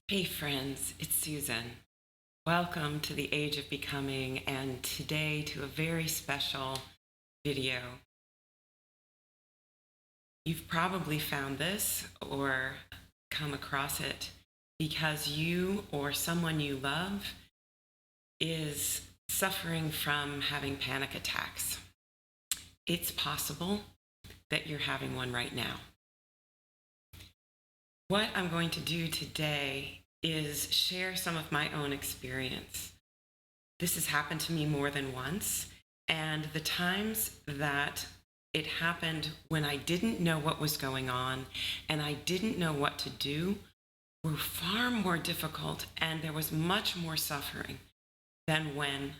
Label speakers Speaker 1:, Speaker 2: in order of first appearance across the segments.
Speaker 1: Hey friends, it's Susan. Welcome to the Age of Becoming, and today to a very special video. You've probably found this or come across it because you or someone you love is suffering from having panic attacks. It's possible that you're having one right now. What I'm going to do today is share some of my own experience. This has happened to me more than once, and the times that it happened when I didn't know what was going on and I didn't know what to do were far more difficult, and there was much more suffering than when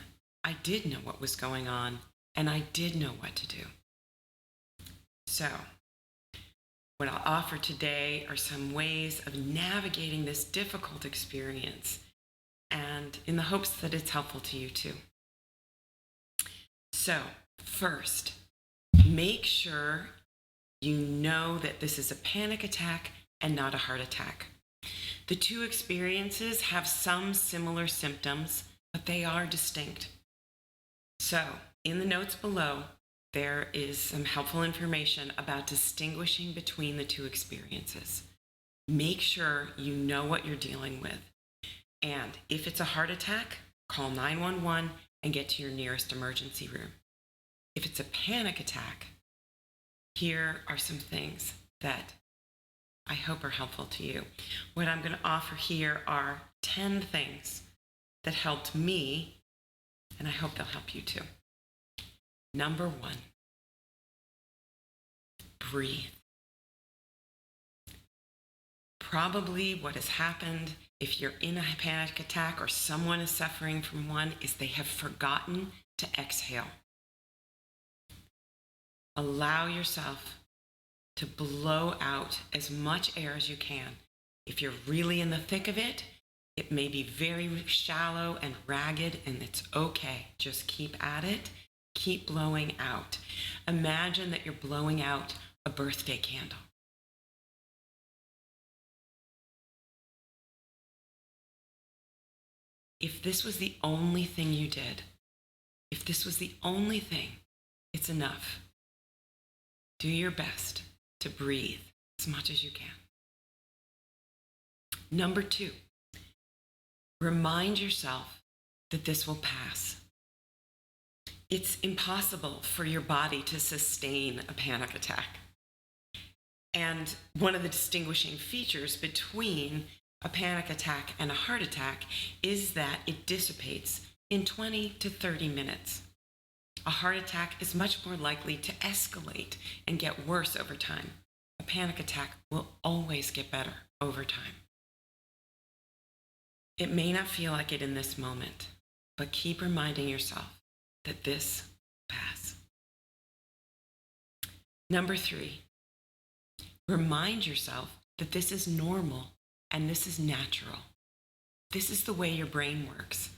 Speaker 1: I did know what was going on and I did know what to do. So, what I'll offer today are some ways of navigating this difficult experience, and in the hopes that it's helpful to you too. So, first, make sure you know that this is a panic attack and not a heart attack. The two experiences have some similar symptoms, but they are distinct. So, in the notes below, there is some helpful information about distinguishing between the two experiences. Make sure you know what you're dealing with. And if it's a heart attack, call 911 and get to your nearest emergency room. If it's a panic attack, here are some things that I hope are helpful to you. What I'm going to offer here are 10 things that helped me, and I hope they'll help you too. Number 1, breathe. Probably what has happened if you're in a panic attack or someone is suffering from one is they have forgotten to exhale. Allow yourself to blow out as much air as you can. If you're really in the thick of it, it may be very shallow and ragged, and it's okay. Just keep at it. Keep blowing out. Imagine that you're blowing out a birthday candle. If this was the only thing you did, if this was the only thing, it's enough. Do your best to breathe as much as you can. Number 2, remind yourself that this will pass. It's impossible for your body to sustain a panic attack. And one of the distinguishing features between a panic attack and a heart attack is that it dissipates in 20 to 30 minutes. A heart attack is much more likely to escalate and get worse over time. A panic attack will always get better over time. It may not feel like it in this moment, but keep reminding yourself that this will pass. Number 3, remind yourself that this is normal and this is natural. This is the way your brain works.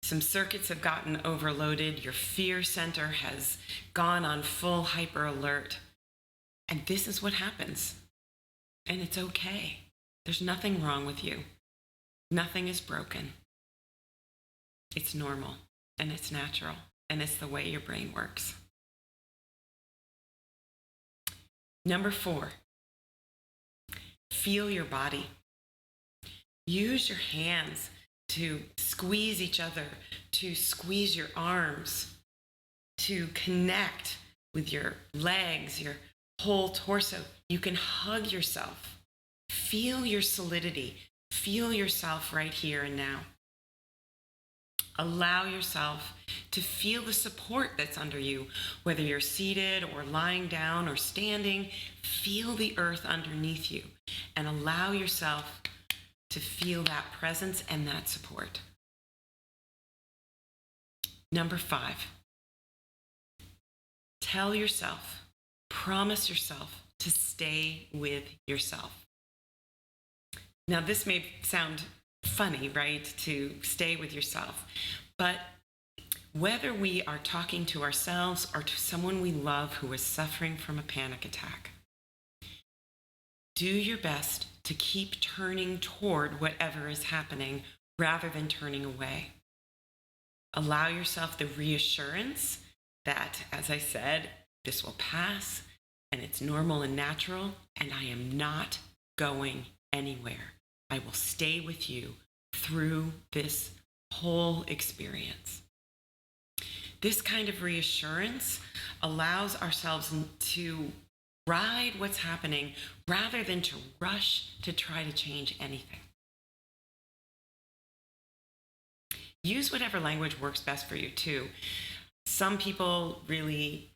Speaker 1: Some circuits have gotten overloaded. Your fear center has gone on full hyper alert. And this is what happens. And it's okay. There's nothing wrong with you. Nothing is broken. It's normal. And it's natural, and it's the way your brain works. Number 4, feel your body. Use your hands to squeeze each other, to squeeze your arms, to connect with your legs, your whole torso. You can hug yourself. Feel your solidity. Feel yourself right here and now. Allow yourself to feel the support that's under you, whether you're seated or lying down or standing. Feel the earth underneath you and allow yourself to feel that presence and that support. Number 5, tell yourself, promise yourself to stay with yourself. Now, this may sound funny, right, to stay with yourself. But whether we are talking to ourselves or to someone we love who is suffering from a panic attack, do your best to keep turning toward whatever is happening rather than turning away. Allow yourself the reassurance that, as I said, this will pass and it's normal and natural, and I am not going anywhere. I will stay with you through this whole experience. This kind of reassurance allows ourselves to ride what's happening rather than to rush to try to change anything. Use whatever language works best for you too. Some people really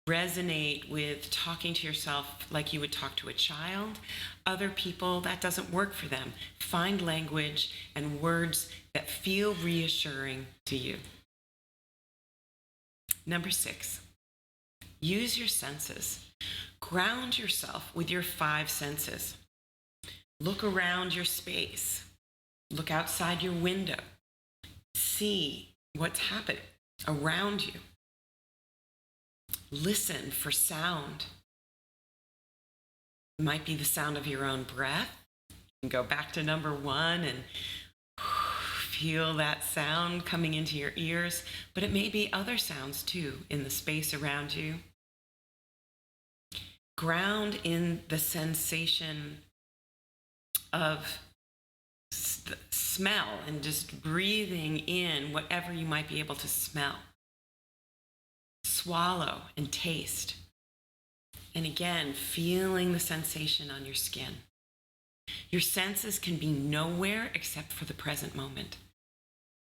Speaker 1: resonate with talking to yourself like you would talk to a child. Other people, that doesn't work for them. Find language and words that feel reassuring to you. Number 6, use your senses. Ground yourself with your 5 senses. Look around your space. Look outside your window. See what's happening around you. Listen for sound. It might be the sound of your own breath. You can go back to number 1 and feel that sound coming into your ears, but it may be other sounds too in the space around you. Ground in the sensation of smell and just breathing in whatever you might be able to smell. Swallow and taste. And again, feeling the sensation on your skin. Your senses can be nowhere except for the present moment.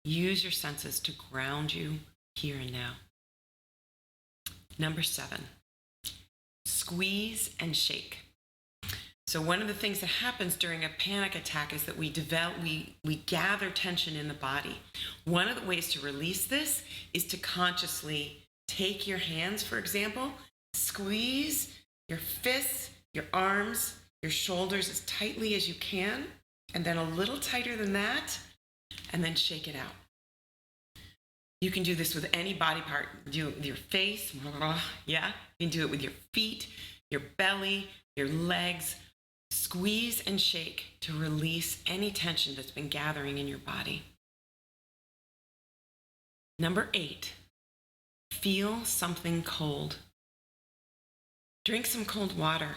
Speaker 1: Use your senses to ground you here and now. Number 7, squeeze and shake. So one of the things that happens during a panic attack is that we gather tension in the body. One of the ways to release this is to consciously take your hands, for example, squeeze your fists, your arms, your shoulders as tightly as you can, and then a little tighter than that, and then shake it out. You can do this with any body part. Do it with your face, yeah. You can do it with your feet, your belly, your legs. Squeeze and shake to release any tension that's been gathering in your body. Number 8, feel something cold. Drink some cold water.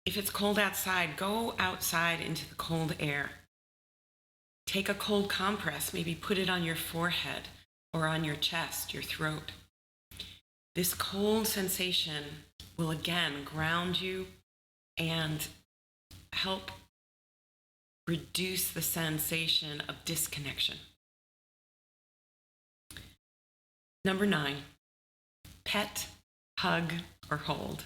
Speaker 1: If it's cold outside, go outside into the cold air. Take a cold compress, maybe put it on your forehead or on your chest, your throat. This cold sensation will again ground you and help reduce the sensation of disconnection. Number 9, pet, hug, or hold.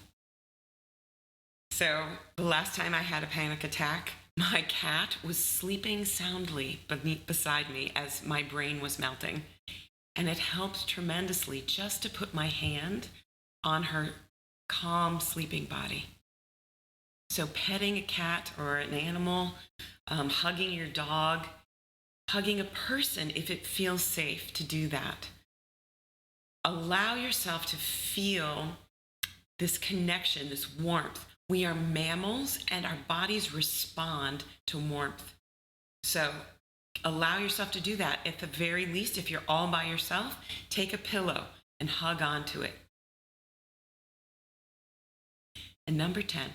Speaker 1: So the last time I had a panic attack, my cat was sleeping soundly beside me as my brain was melting. And it helped tremendously just to put my hand on her calm, sleeping body. So petting a cat or an animal, hugging your dog, hugging a person if it feels safe to do that. Allow yourself to feel this connection, this warmth. We are mammals and our bodies respond to warmth. So allow yourself to do that. At the very least, if you're all by yourself, take a pillow and hug onto it. And number 10,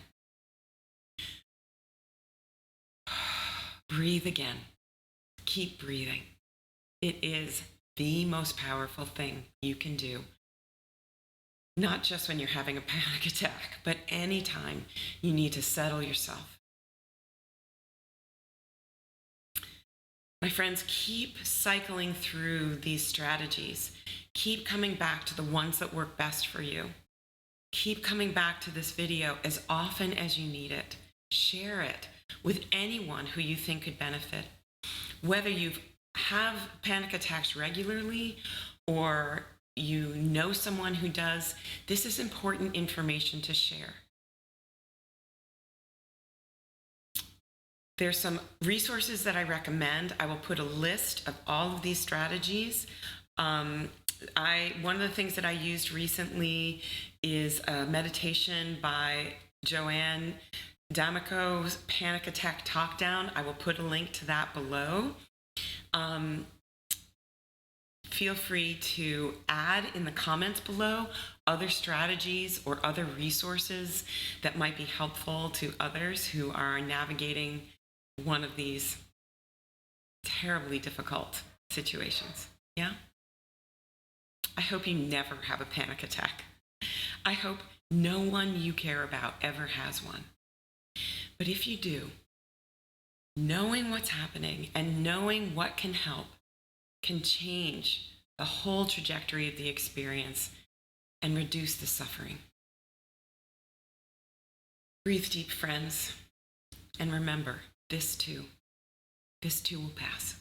Speaker 1: breathe again. Keep breathing. It is the most powerful thing you can do. Not just when you're having a panic attack, but anytime you need to settle yourself. My friends, keep cycling through these strategies. Keep coming back to the ones that work best for you. Keep coming back to this video as often as you need it. Share it with anyone who you think could benefit. Whether you have panic attacks regularly or you know someone who does, this is important information to share. There's some resources that I recommend. I will put a list of all of these strategies. One of the things that I used recently is a meditation by Joanne Damaco's Panic Attack Talk Down. I will put a link to that below. Feel free to add in the comments below other strategies or other resources that might be helpful to others who are navigating one of these terribly difficult situations. Yeah? I hope you never have a panic attack. I hope no one you care about ever has one. But if you do, knowing what's happening and knowing what can help can change the whole trajectory of the experience and reduce the suffering. Breathe deep, friends, and remember, this too will pass.